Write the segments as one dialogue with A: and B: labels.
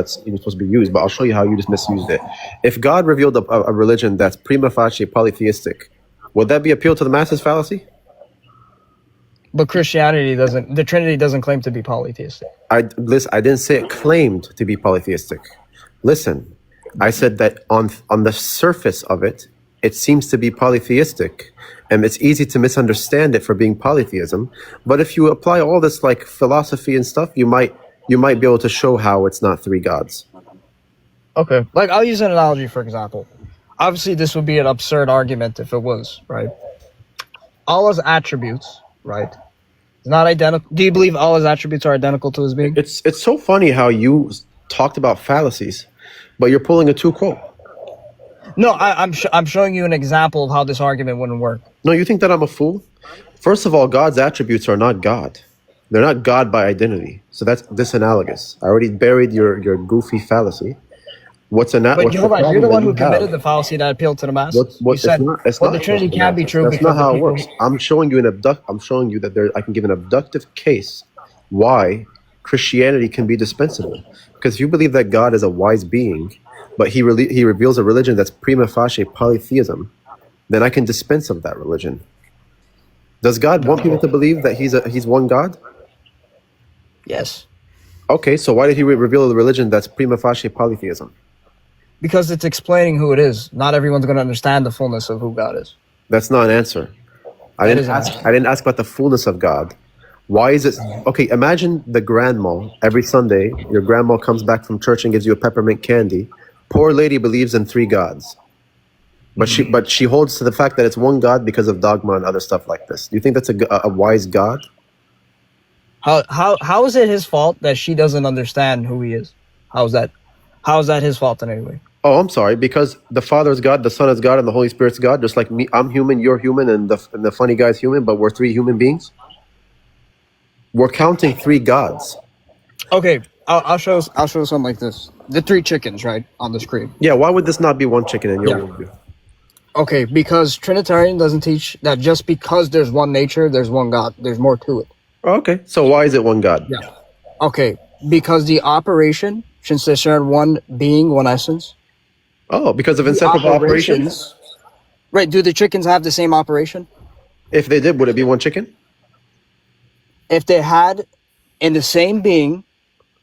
A: that's even supposed to be used, but I'll show you how you just misused it. If God revealed a religion that's prima facie polytheistic, would that be appeal to the masses fallacy?
B: But Christianity doesn't, the Trinity doesn't claim to be polytheistic.
A: Listen, I didn't say it claimed to be polytheistic. Listen, I said that on the surface of it, it seems to be polytheistic, and it's easy to misunderstand it for being polytheism. But if you apply all this like philosophy and stuff, you might be able to show how it's not three gods.
B: Okay. Like, I'll use an analogy, for example. Obviously, this would be an absurd argument if it was, right? Allah's attributes, right? It's not identical. Do you believe Allah's attributes are identical to his being?
A: It's so funny how you talked about fallacies, but you're pulling a two quote.
B: No, I'm showing you an example of how this argument wouldn't work.
A: No, you think that I'm a fool? First of all, God's attributes are not God. They're not God by identity. So that's disanalogous. I already buried your goofy fallacy. But you're
B: the one who committed the fallacy that appealed to the masses. You said the Trinity can't be true.
A: That's not how it works. I'm showing you that I can give an abductive case why Christianity can be dispensable. Because if you believe that God is a wise being, but he reveals a religion that's prima facie polytheism, then I can dispense of that religion. Does God want people to believe that he's one God?
B: Yes.
A: Okay, so why did he reveal a religion that's prima facie polytheism?
B: Because it's explaining who it is. Not everyone's going to understand the fullness of who God is.
A: That's not an answer. I didn't ask about the fullness of God. Why is it okay? Imagine the grandma every Sunday. Your grandma comes back from church and gives you a peppermint candy. Poor lady believes in three gods, but she holds to the fact that it's one God because of dogma and other stuff like this. Do you think that's a wise God?
B: How is it his fault that she doesn't understand who he is? How is that his fault in any way?
A: Oh, I'm sorry. Because the Father is God, the Son is God, and the Holy Spirit's God. Just like me, I'm human, you're human, and the funny guy's human, but we're three human beings. We're counting three gods.
B: Okay, I'll show something like this. The three chickens, right, on the screen.
A: Yeah, why would this not be one chicken in your worldview?
B: Okay, because Trinitarian doesn't teach that just because there's one nature, there's one God. There's more to it.
A: Okay, so why is it one God?
B: Yeah. Okay, because the operation, since they share one being, one essence.
A: Oh, because of inseparable operations?
B: Right, do the chickens have the same operation?
A: If they did, would it be one chicken?
B: If they had in the same being,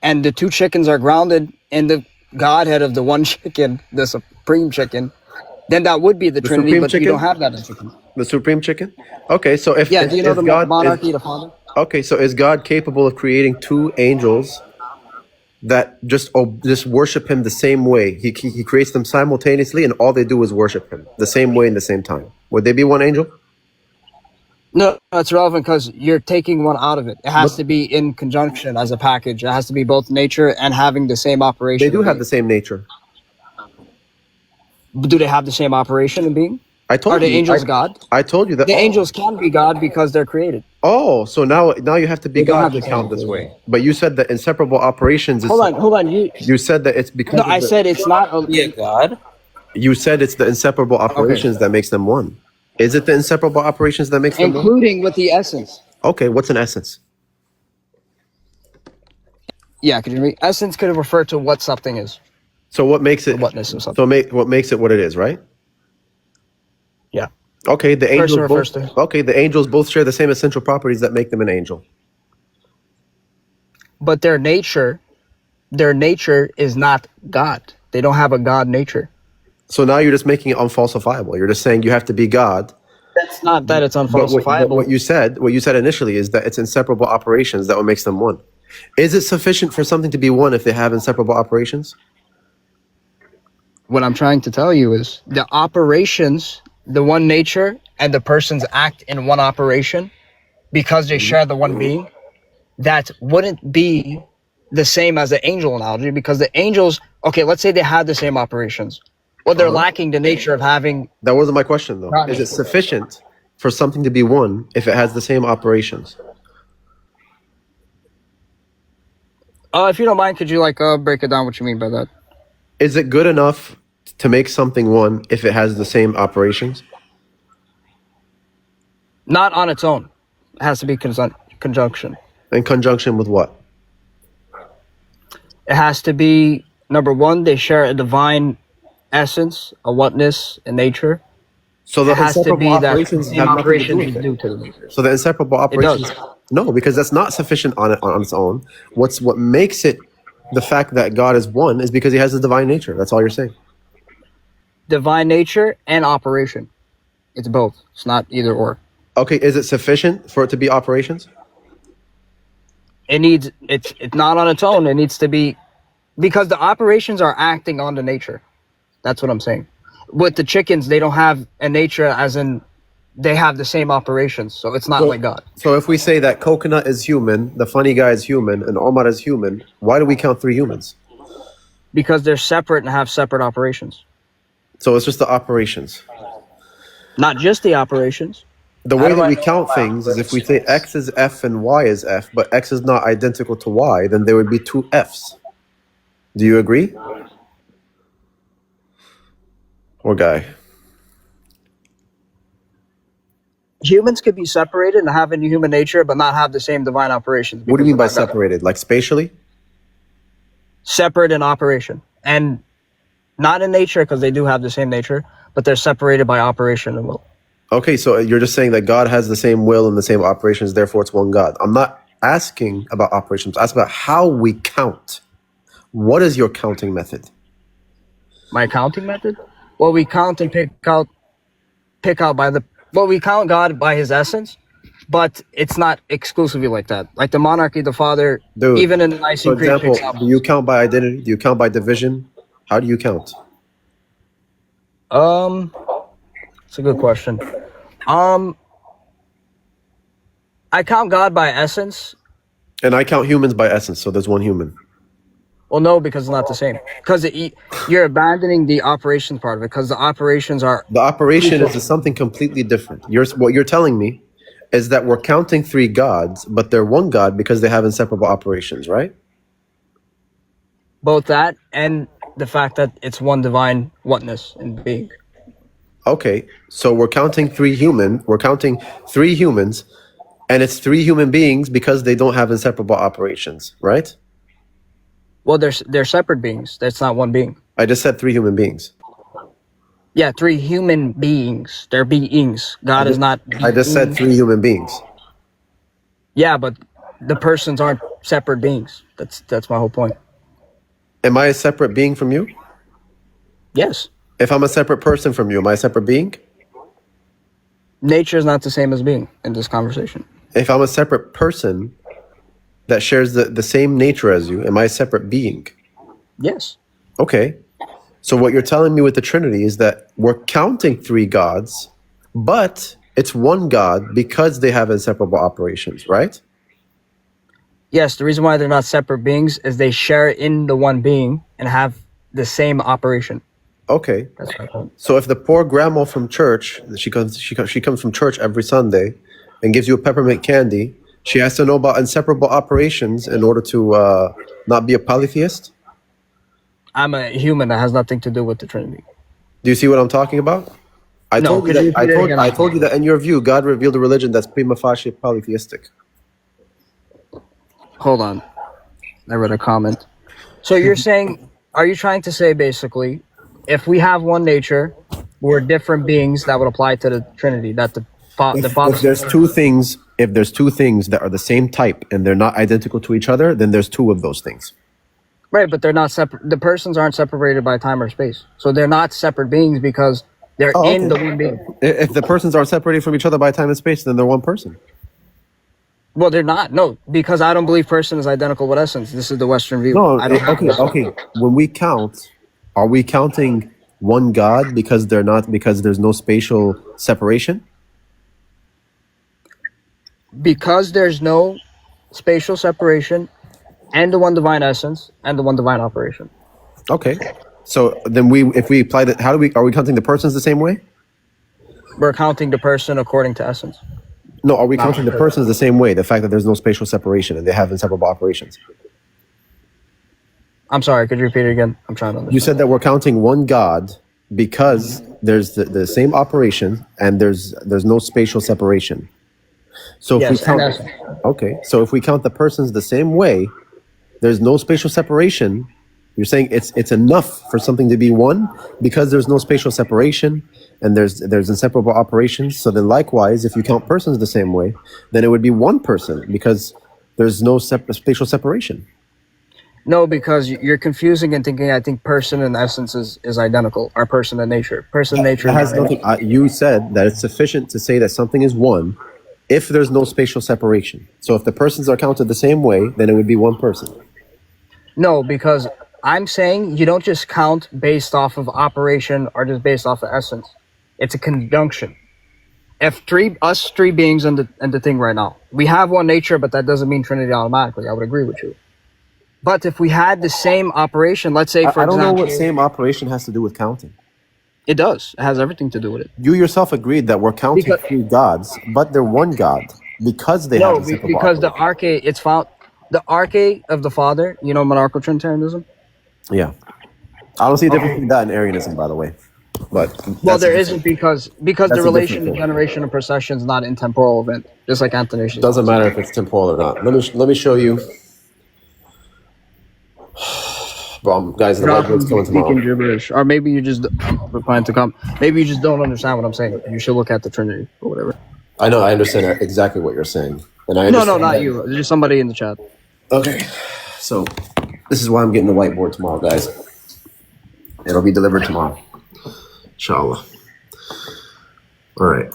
B: and the two chickens are grounded in the Godhead of the one chicken, the supreme chicken, then that would be the Trinity, but you don't have that in chicken.
A: The supreme chicken? Okay, so if...
B: Yeah, do you know the monarchy, the Father?
A: Okay, so is God capable of creating two angels that just worship him the same way? He creates them simultaneously, and all they do is worship him the same way in the same time. Would they be one angel?
B: No, that's relevant because you're taking one out of it. It has to be in conjunction as a package. It has to be both nature and having the same operation.
A: They do have the same nature.
B: Do they have the same operation in being?
A: I told you.
B: Are the angels God?
A: I told you that
B: the angels can be God because they're created.
A: Oh, so now you have to be God to count this way. But you said that inseparable operations.
B: Hold on. You
A: said that it's because.
B: No, I said it's not a God.
A: You said it's the inseparable operations that makes them one. Is it the inseparable operations that makes them one?
B: Including with the essence.
A: Okay, what's an essence?
B: Yeah, could you read? Essence could refer to what something is.
A: So what makes it?
B: Whatness of something.
A: So what makes it what it is, right?
B: Yeah.
A: Okay, the angels both share the same essential properties that make them an angel.
B: But their nature is not God. They don't have a God nature.
A: So now you're just making it unfalsifiable. You're just saying you have to be God.
B: That's not that it's unfalsifiable.
A: But what you said initially is that it's inseparable operations that what makes them one. Is it sufficient for something to be one if they have inseparable operations?
B: What I'm trying to tell you is the operations, the one nature, and the persons act in one operation because they share the one being. That wouldn't be the same as the angel analogy because the angels, okay, let's say they had the same operations. Well, they're lacking the nature of having... That
A: wasn't my question, though. Is it sufficient for something to be one if it has the same operations?
B: If you don't mind, could you break it down what you mean by that?
A: Is it good enough to make something one if it has the same operations?
B: Not on its own. It has to be conjunction.
A: In conjunction with what?
B: It has to be Number one, they share a divine essence, a oneness in nature.
A: So the
B: It has to
A: inseparable
B: be that the
A: operations
B: same
A: have nothing to do
B: operations
A: with
B: is
A: it.
B: due to the nature.
A: So the inseparable
B: It does.
A: operations, no, because that's not sufficient on its own. What makes it the fact that God is one is because he has a divine nature. That's all you're saying.
B: Divine nature and operation. It's both. It's not either or.
A: Okay, is it sufficient for it to be operations?
B: It's not on its own. It needs to be, because the operations are acting on the nature. That's what I'm saying. With the chickens, they don't have a nature as in they have the same operations. So it's not like God.
A: So if we say that Coconut is human, the funny guy is human, and Omar is human, why do we count 3 humans?
B: Because they're separate and have separate operations.
A: So it's just the operations.
B: Not just the operations.
A: The way that we count things is if we say X is F and Y is F, but X is not identical to Y, then there would be 2 Fs. Do you agree? Or guy?
B: Humans could be separated and have a human nature, but not have the same divine operations.
A: What do you mean by
B: because they're not
A: separated? Like spatially?
B: separate in operation, and not in nature because they do have the same nature, but they're separated by operation and will.
A: Okay, so you're just saying that God has the same will and the same operations, therefore it's one God. I'm not asking about operations. I'm asking about how we count. What is your counting method?
B: My counting method? Well, we count and pick out we count God by his essence, but it's not exclusively like that. Like the monarchy, the Father,
A: Dude,
B: even in the
A: for
B: Nicene Creed
A: example,
B: picks out.
A: do you count by identity? Do you count by division? How do you count?
B: It's a good question. I count God by essence.
A: And I count humans by essence, so there's one human.
B: Well, no, because it's not the same. Because you're abandoning the operations part of it, because the operations are...
A: The operation is something completely different. What you're telling me is that we're counting 3 gods, but they're one God because they have inseparable operations, right?
B: both that and the fact that it's one divine oneness in being.
A: Okay, so we're counting 3 humans, and it's 3 human beings because they don't have inseparable operations, right?
B: Well, they're separate beings. That's not one being.
A: I just said 3 human beings.
B: Yeah, 3 human beings. They're beings. God is not.
A: I just said 3 human beings.
B: Yeah, but the persons aren't separate beings. That's my whole point.
A: Am I a separate being from you?
B: Yes.
A: If I'm a separate person from you, am I a separate being?
B: Nature is not the same as being in this conversation.
A: If I'm a separate person that shares the same nature as you, am I a separate being?
B: Yes.
A: Okay. So what you're telling me with the Trinity is that we're counting 3 gods, but it's one God because they have inseparable operations, right?
B: Yes, the reason why they're not separate beings is they share in the one being and have the same operation.
A: Okay.
B: That's my point.
A: So if the poor grandma from church, she comes from church every Sunday and gives you a peppermint candy, she has to know about inseparable operations in order to not be a polytheist?
B: I'm a human that has nothing to do with the Trinity.
A: Do you see what I'm talking about? I
B: No,
A: told you
B: could you
A: that
B: repeat it again?
A: I told you that in your view, God revealed a religion that's prima facie polytheistic.
B: Hold on. I read a comment. So you're saying, are you trying to say basically, if we have one nature, we're different beings that would apply to the Trinity, that the Father...
A: If there's two things that are the same type and they're not identical to each other, then there's 2 of those things.
B: Right, but they're not separate. The persons aren't separated by time or space. So they're not separate beings because they're in the one being.
A: If the persons are separated from each other by time and space, then they're one person.
B: Well, they're not. No, because I don't believe person is identical with essence. This is the Western view.
A: No,
B: I don't
A: okay. When we count, are we counting one God because there's no spatial separation?
B: Because there's no spatial separation and the one divine essence and the one divine operation.
A: Okay. So then if we apply that, are we counting the persons the same way?
B: We're counting the person according to essence.
A: No, are we counting the persons the same way? The fact that there's no spatial separation and they have inseparable operations.
B: I'm sorry, could you repeat it again? I'm trying to understand.
A: You said that we're counting one God because there's the same operation and there's no spatial separation. So if
B: Yes,
A: we count,
B: and
A: okay, so if we count the persons the same way, there's no spatial separation, You're saying it's enough for something to be one because there's no spatial separation and there's inseparable operations. So then likewise, if you count persons the same way, then it would be one person because there's no spatial separation.
B: No, because you're confusing and thinking. I think person and essence is identical. Or person and nature. Person and nature.
A: That has nothing. You said that it's sufficient to say that something is one if there's no spatial separation. So if the persons are counted the same way, then it would be one person.
B: No, because I'm saying you don't just count based off of operation or just based off of essence. It's a conjunction. If us three beings and the thing right now, we have one nature, but that doesn't mean Trinity automatically. I would agree with you. But if we had the same operation, let's say for example,
A: I don't know what same operation has to do with counting.
B: It does. It has everything to do with it.
A: You yourself agreed that we're counting three gods, but they're one God because they have
B: because the arche, it's found the arche of the Father. You know, monarchical Trinitarianism.
A: Yeah, I don't see a difference between that and Arianism, by the way. But
B: there isn't because the relation to generation and procession is not intemporal event, just like Athanasius.
A: Doesn't matter if it's temporal or not. Let me show you. Bro, guys, the whiteboard's coming tomorrow.
B: Gibberish. Or maybe you just replying to come. Maybe you just don't understand what I'm saying. You should look at the Trinity or whatever.
A: I know, I understand exactly what you're saying, and
B: No, not you. There's just somebody in the chat.
A: Okay, so this is why I'm getting the whiteboard tomorrow, guys. It'll be delivered tomorrow, inshallah. All right.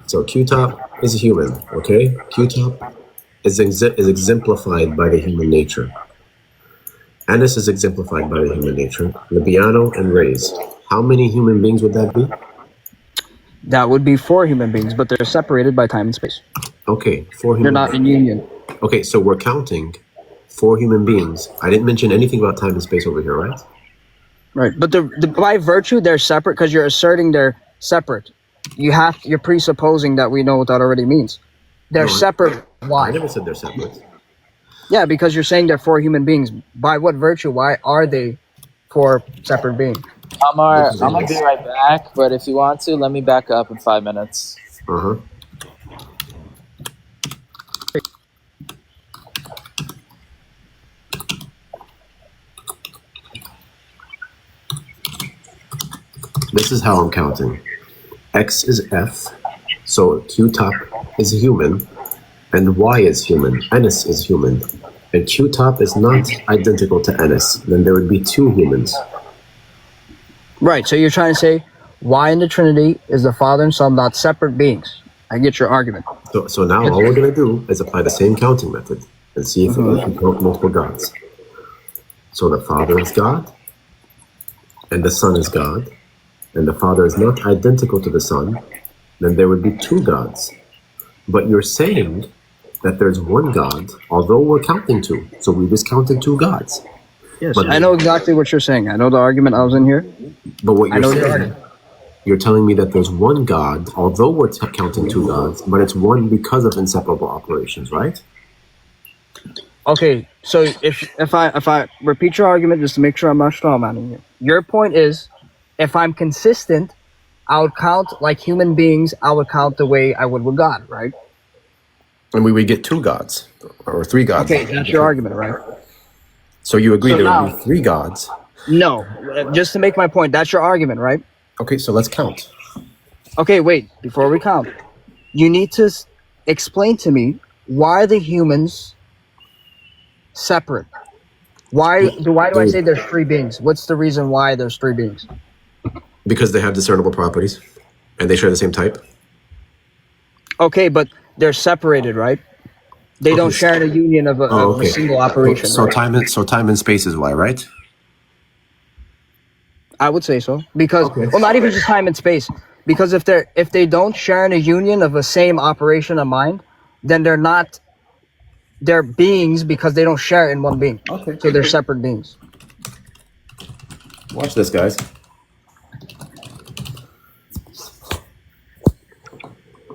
A: So Q-top is a human. Okay, Q-top is exemplified by the human nature. Anis is exemplified by the human nature. Libiano and Rays. How many human beings would that be?
B: That would be 4 human beings, but they're separated by time and space.
A: Okay, 4 human
B: They're not in union.
A: Okay, so we're counting 4 human beings. I didn't mention anything about time and space over here, right?
B: Right, but by virtue, they're separate because you're asserting they're separate. You're presupposing that we know what that already means. They're separate. Why?
A: I never said they're separate.
B: Yeah, because you're saying they're 4 human beings. By what virtue? Why are they 4 separate beings?
C: Umar, I'm gonna be right back, but if you want to, let me back up in 5 minutes.
A: Uh-huh. This is how I'm counting. X is F, so Q-top is human, and Y is human. Anis is human. And Q-top is not identical to Anis. Then there would be 2 humans.
B: Right, so you're trying to say Y in the Trinity is the Father and Son, not separate beings. I get your argument.
A: So now all we're going to do is apply the same counting method and see if we can count multiple gods. So the Father is God, and the Son is God, and the Father is not identical to the Son, then there would be 2 gods. But you're saying that there's one God, although we're counting 2. So we just counted 2 gods.
B: Yes, but I know exactly what you're saying. I know the argument. I was in here.
A: But what you're saying, you're telling me that there's one God, although we're counting 2 gods, but it's one because of inseparable operations, right?
B: Okay, so if I repeat your argument just to make sure I'm not strawmanning you, your point is, if I'm consistent, I would count like human beings. I would count the way I would with God, right? And
A: we would get 2 gods or 3 gods.
B: Okay, that's your argument, right?
A: So you agree there would be 3 gods?
B: No, just to make my point, that's your argument, right?
A: Okay, so let's count.
B: Okay, wait. Before we count, you need to explain to me why the humans separate. Why do I say there's 3 beings? What's the reason why there's 3 beings?
A: Because they have discernible properties, and they share the same type.
B: Okay, but they're separated, right? They don't share the union of a single operation.
A: So
B: right?
A: time and space is why, right?
B: I would say so because well, not even just time and space. Because if they don't share in a union of a same operation of mind, then they're beings because they don't share in one being. Okay. So they're separate beings.
A: Watch this, guys.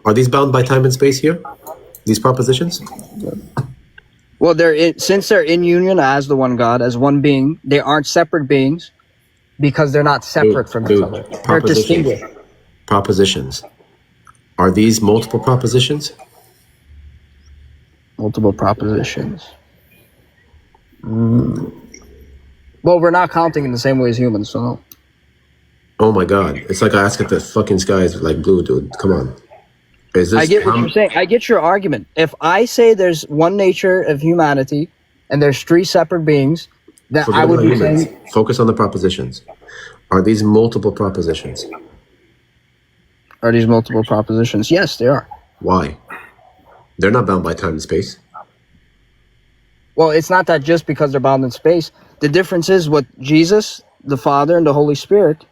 A: Are these bound by time and space here? These propositions?
B: Well, since they're in union as the one God, as one being, they aren't separate beings because they're not separate from each other. They're distinguished.
A: Propositions. Are these multiple propositions?
B: Multiple propositions. Well, we're not counting in the same way as humans, so no.
A: Oh my God! It's like I ask if the fucking sky is like blue, dude. Come on. Is this?
B: I get what you're saying. I get your argument. If I say there's one nature of humanity and there's three separate beings, that I would be saying.
A: Focus on the propositions. Are these multiple propositions?
B: Are these multiple propositions? Yes, they are.
A: Why? They're not bound by time and space.
B: Well, it's not that just because they're bound in space. The difference is with Jesus, the Father, and the Holy Spirit,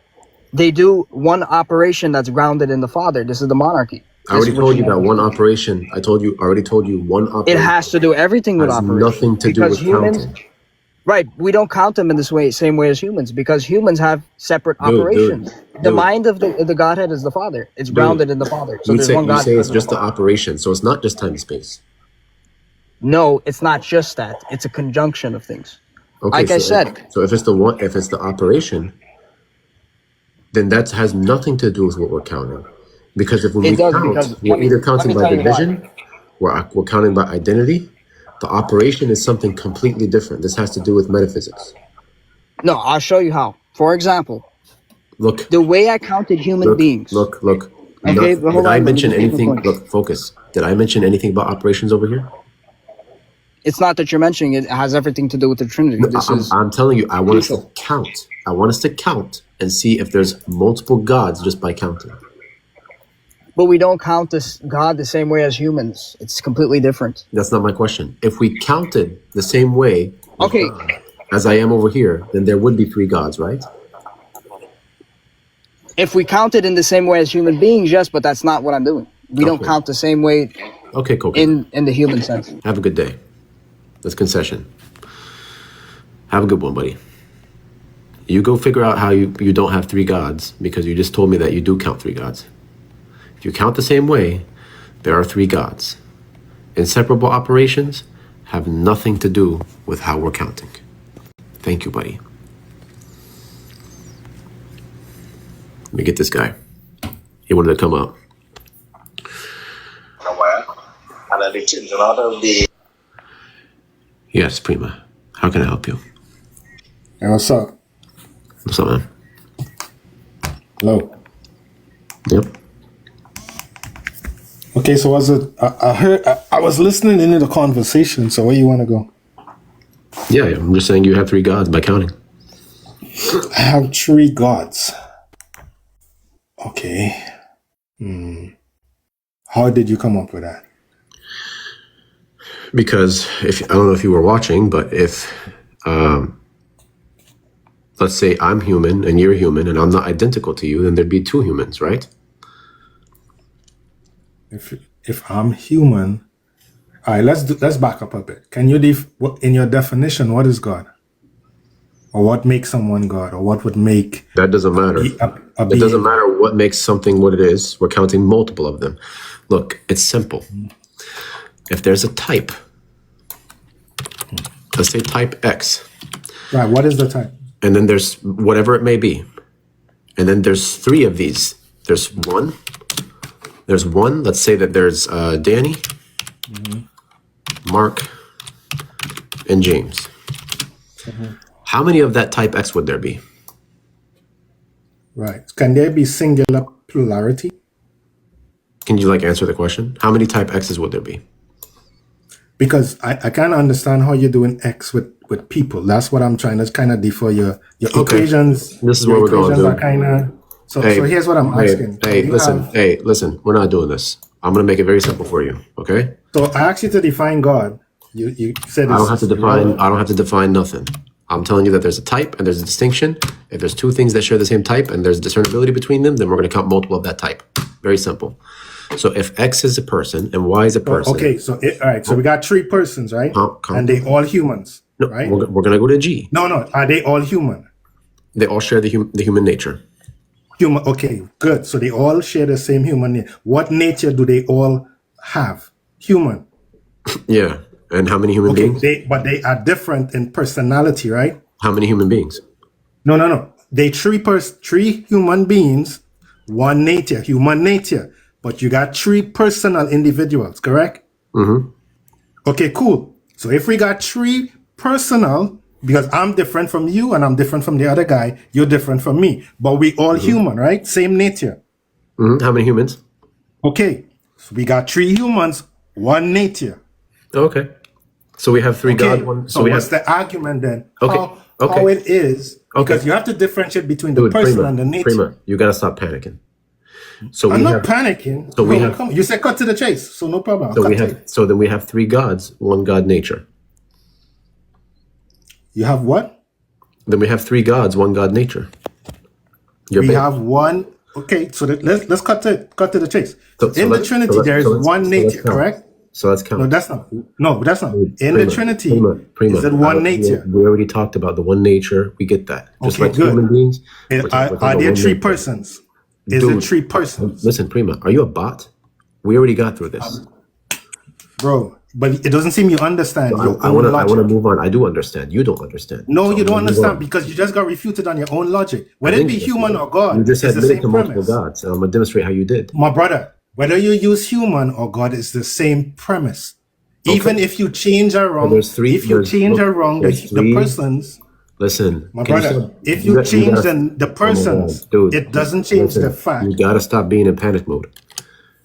B: they do one operation that's grounded in the Father. This is the monarchy.
A: I already told you that one operation. Already told you one operation.
B: It has to do everything with operation.
A: Nothing to do with counting.
B: Right, we don't count them in this way, same way as humans, because humans have separate operations. The mind of the Godhead is the Father. It's grounded in the Father. So there's one God.
A: You say it's just the operation, so it's not just time and space.
B: No, it's not just that. It's a conjunction of things.
A: Okay,
B: like I said.
A: So if it's the operation, then that has nothing to do with what we're counting. Because if we count, we're either counting by division, we're counting by identity. The operation is something completely different. This has to do with metaphysics.
B: No, I'll show you how. For example,
A: look.
B: The way I counted human beings.
A: Look.
B: Okay,
A: did I mention anything? Look, focus. Did I mention anything about operations over here?
B: It's not that you're mentioning it. It has everything to do with the Trinity.
A: I'm telling you, I want us to count. I want us to count and see if there's multiple gods just by counting.
B: But we don't count this God the same way as humans. It's completely different.
A: That's not my question. If we counted the same way as I am over here, then there would be three gods, right?
B: If we counted in the same way as human beings, yes, but that's not what I'm doing. We don't count the same way
A: cool.
B: in the human sense.
A: Have a good day. That's concession. Have a good one, buddy. You go figure out how you don't have three gods, because you just told me that you do count three gods. If you count the same way, there are three gods. Inseparable operations have nothing to do with how we're counting. Thank you, buddy. Let me get this guy. He wanted to come up. Yes, Prima. How can I help you?
D: Hey, what's up?
A: What's up, man?
D: Hello.
A: Yep.
D: Okay, so I was listening into the conversation, so where you want to go?
A: Yeah, I'm just saying you have three gods by counting.
D: I have three gods. Okay. How did you come up with that?
A: Because I don't know if you were watching, but if let's say I'm human and you're human and I'm not identical to you, then there'd be two humans, right?
D: If I'm human, all right, let's back up a bit. Can you in your definition, what is God? Or what makes someone God? Or what would make
A: that doesn't matter. It doesn't matter what makes something what it is. We're counting multiple of them. Look, it's simple. If there's a type, let's say type X.
D: Right, what is the type?
A: And then there's whatever it may be. And then there's three of these. There's one. Let's say that there's Danny, Mark, and James. How many of that type X would there be?
D: Right. Can there be singular plurality?
A: Can you answer the question? How many type X's would there be?
D: Because I can't understand how you're doing X with people. That's what I'm trying to kind of defer your equations.
A: This is where we're going.
D: So here's what I'm asking.
A: Listen. We're not doing this. I'm going to make it very simple for you. Okay.
D: So I asked you to define God. You said
A: I don't have to define nothing. I'm telling you that there's a type and there's a distinction. If there's two things that share the same type and there's discernibility between them, then we're going to count multiple of that type. Very simple. So if X is a person and Y is a person.
D: Okay. So all right. So we got three persons, right? And they all humans,
A: no,
D: right?
A: We're going to go to G.
D: No. Are they all human?
A: They all share the human nature.
D: Human. Okay, good. So they all share the same human nature. What nature do they all have? Human.
A: Yeah. And how many human beings?
D: But they are different in personality, right?
A: How many human beings?
D: No. They three human beings, one nature, human nature. But you got three personal individuals, correct?
A: Mm-hmm.
D: Okay, cool. So if we got three personal because I'm different from you and I'm different from the other guy. You're different from me, but we all human, right? Same nature.
A: How many humans?
D: Okay, so we got 3 humans, 1 nature.
A: Okay. So we have 3
D: Okay,
A: gods. One.
D: so
A: we
D: what's
A: have.
D: the argument then?
A: Okay,
D: How it is, because
A: Okay.
D: you have to differentiate between the
A: Dude,
D: person
A: Prima,
D: and the nature.
A: Prima, you gotta stop panicking. So
D: I'm
A: we
D: not
A: have.
D: panicking.
A: So we
D: No,
A: have-
D: come on. You said cut to the chase, so no problem. I'll
A: So
D: cut
A: we
D: to
A: have.
D: it.
A: So then we have 3 gods, 1 God nature.
D: You have what?
A: Then we have 3 gods, 1 God nature.
D: We have one. Okay, so let's cut to the chase.
A: So
D: In the
A: let's-
D: Trinity,
A: so let's-
D: there is
A: so let's-
D: one
A: so let's
D: nature,
A: count.
D: correct?
A: So let's count.
D: No, that's not. No, that's not. In the Trinity,
A: Prima,
D: is it one nature?
A: We already talked about the one nature. We get that. Just
D: Okay,
A: like
D: good.
A: human beings. we're
D: Are
A: talking about
D: there
A: one
D: 3
A: nature.
D: persons? Is
A: Dude,
D: it 3 persons?
A: Listen, Prima, are you a bot? We already got through this.
D: Bro, but it doesn't seem you understand your
A: I
D: own
A: want
D: logic.
A: to move on. I do understand. You don't understand.
D: No,
A: So
D: you
A: I'm
D: don't
A: gonna move
D: understand
A: on.
D: because you just got refuted on your own logic. Whether it
A: think
D: be
A: that's
D: human
A: right.
D: or God,
A: You just
D: it's the
A: admitted
D: same
A: to multiple
D: premise.
A: gods, and I'm gonna demonstrate how you did.
D: My brother, whether you use human or God, it's the same premise. Even if you change around,
A: there's 3
D: if you change around
A: there's
D: the
A: 3
D: persons,
A: Listen,
D: my
A: can you
D: brother,
A: stop-
D: if you
A: got-
D: change
A: gotta-
D: the
A: Oh my
D: persons,
A: God, dude,
D: it doesn't change the fact.
A: You gotta stop being in panic mode.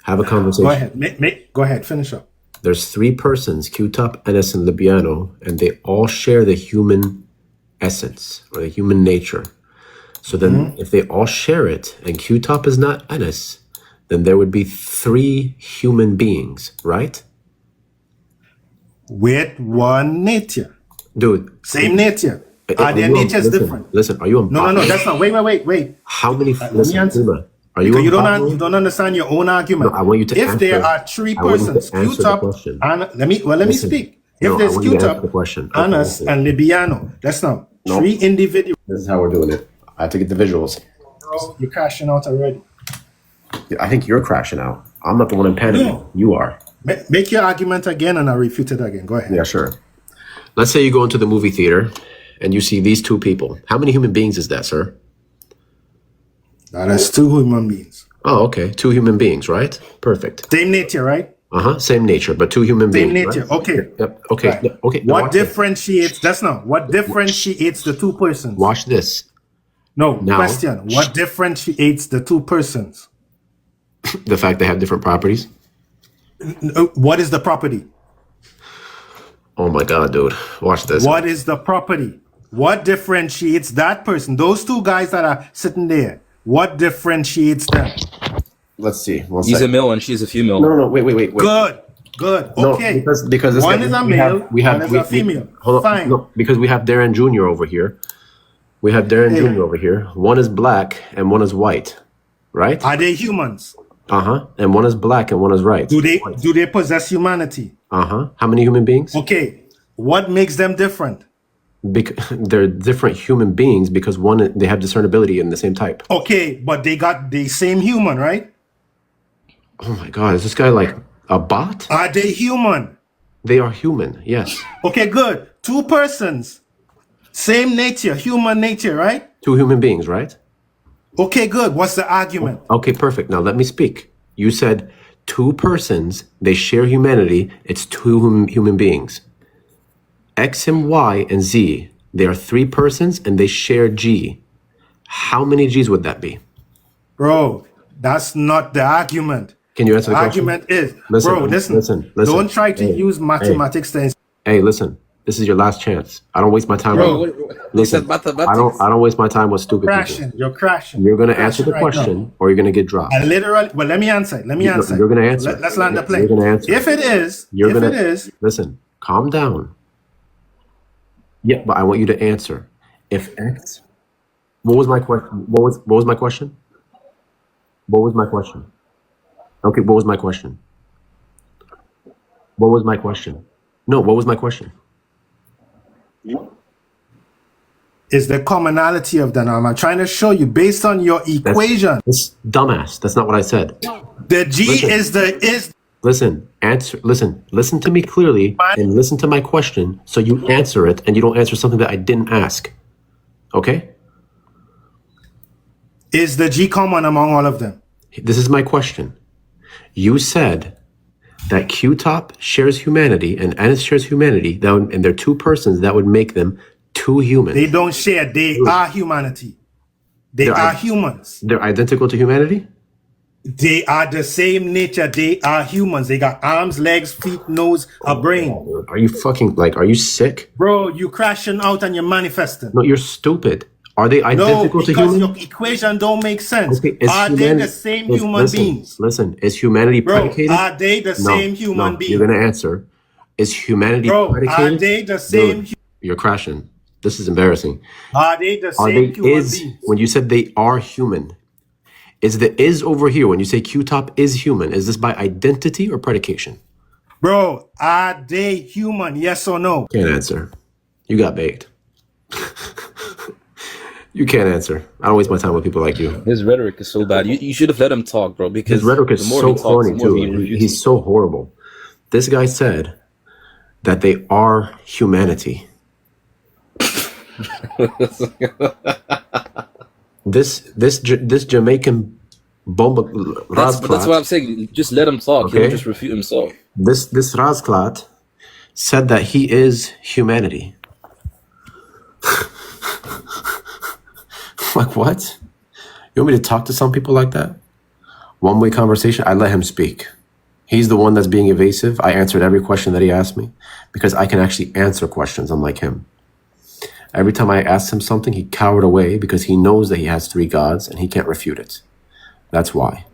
A: Have a conversation.
D: Go ahead, go ahead, finish up.
A: There's 3 persons, Q-Top, Ennis, and Libiano, and they all share the human essence or the human nature. So then if they all share it and Q-Top is not Ennis, then there would be 3 human beings, right?
D: With one nature,
A: Dude.
D: same nature.
A: are
D: Are their
A: you a-
D: natures
A: listen,
D: different?
A: Listen, are you a
D: No,
A: bot?
D: that's not. Wait.
A: How many,
D: me
A: listen,
D: answer.
A: Prima, are you
D: Because
A: a
D: you
A: bot?
D: you don't understand your own argument.
A: No, I want you to
D: if there
A: answer-
D: are 3
A: I want you to
D: persons,
A: answer the
D: Q-Top,
A: question.
D: and let me
A: Listen.
D: speak.
A: No,
D: If
A: I
D: there's
A: want you to answer
D: Q-Top,
A: the question. Okay,
D: Anas,
A: listen.
D: and Libiano, that's not
A: No.
D: 3 individuals.
A: This is how we're doing it. I have to get the visuals.
D: Bro, you're crashing out already.
A: I think you're crashing out. I'm not the one in panic.
D: No.
A: You are.
D: Make your argument again, and I'll refute it again. Go ahead.
A: Yeah, sure. Let's say you go into the movie theater and you see these 2 people. How many human beings is that, sir?
D: That's 2 human beings.
A: Oh, okay. 2 human beings, right? Perfect.
D: Same nature, right?
A: Same nature, but 2 human
D: Same
A: beings.
D: nature.
A: Right?
D: Okay.
A: Yep. Okay.
D: Right.
A: Yep. Okay. Now
D: What
A: watch this.
D: differentiates? That's not. What differentiates the 2 persons?
A: Watch this.
D: No
A: Now-
D: question. What differentiates the 2 persons?
A: The fact they have different properties.
D: What is the property?
A: Oh my God, dude. Watch this.
D: What is the property? What differentiates that person? Those 2 guys that are sitting there. What differentiates them?
A: Let's see. One
C: He's a
A: second.
C: male and she's a female.
A: No. Wait.
D: Good.
A: No,
D: Okay.
A: because this
D: one
A: guy-
D: is a
A: we
D: male,
A: we
D: one is a female.
A: Hold on.
D: Fine.
A: No, because we have Darren Jr. over here. We have Darren
D: Yeah.
A: Jr. over here. One is black and one is white, right?
D: Are they humans?
A: And one is black and one is right.
D: Do they possess humanity?
A: How many human beings?
D: Okay. What makes them different?
A: They're different human beings because they have discernibility in the same type.
D: Okay, but they got the same human, right?
A: Oh my God, is this guy like a bot?
D: Are they human?
A: They are human, yes.
D: Okay, good. 2 persons, same nature, human nature, right?
A: 2 human beings, right?
D: Okay, good. What's the argument?
A: Okay, perfect. Now let me speak. You said 2 persons, they share humanity. It's 2 human beings. X and Y and Z, they are 3 persons and they share G. How many G's would that be?
D: Bro, that's not the argument.
A: Can you answer
D: The
A: the question?
D: argument is,
A: Listen,
D: bro, listen.
A: listen.
D: Don't try to
A: Hey,
D: use mathematics to
A: Hey, listen. This is your last chance. I don't waste my time.
D: Bro,
A: Listen, I don't waste my time with stupid people.
D: You're crashing.
A: You're gonna answer the
D: Crashing right
A: question,
D: now.
A: or you're gonna get dropped.
D: I literally, well, let me answer.
A: You're gonna answer.
D: Let's land the plane.
A: You're gonna answer.
D: If it is,
A: Listen. Calm down. Yeah, but I want you to answer. If X, what was my question? What was my question? What was my question? Okay, what was my question? What was my question? No, what was my question?
D: is the commonality of the norm. I'm trying to show you based on your equation.
A: That's dumbass. That's not what I said.
D: The G
A: Listen.
D: is
A: Listen to me clearly and listen to my question so you answer it and you don't answer something that I didn't ask. Okay?
D: the G common among all of them.
A: This is my question. You said that Q-Top shares humanity and Ennis shares humanity, and they're 2 persons that would make them two humans.
D: They don't share. They are humanity. They are humans.
A: They're identical to humanity?
D: They are the same nature. They are humans. They got arms, legs, feet, nose, a brain.
A: Are you fucking, like, are you sick?
D: Bro, you crashing out and you're manifesting.
A: No, you're stupid. Are they identical to
D: because
A: humans?
D: your equation don't make sense.
A: Okay,
D: Are they the same human beings?
A: Listen, is humanity
D: Bro,
A: predicated?
D: are they the same human beings?
A: You're going to answer. Is humanity
D: Bro,
A: predicated?
D: are they the same?
A: You're crashing. This is embarrassing.
D: Are they the same human beings?
A: When you said they are human, is the is over here, when you say Q-top is human, is this by identity or predication?
D: Bro, are they human? Yes or no?
A: Can't answer. You got baked. You can't answer. I don't waste my time with people like you.
E: His rhetoric is so bad. You should have let him talk, bro. Because
A: his rhetoric is so corny too. He's so horrible. This guy said that they are humanity. This Jamaican bomba.
E: That's what I'm saying. Just let him talk.
A: Okay?
E: He'll just refute himself.
A: This Razklat said that he is humanity. Like, what? You want me to talk to some people like that? One-way conversation? I let him speak. He's the one that's being evasive. I answered every question that he asked me because I can actually answer questions, unlike him. Every time I asked him something, he cowered away because he knows that he has three gods and he can't refute it. That's why.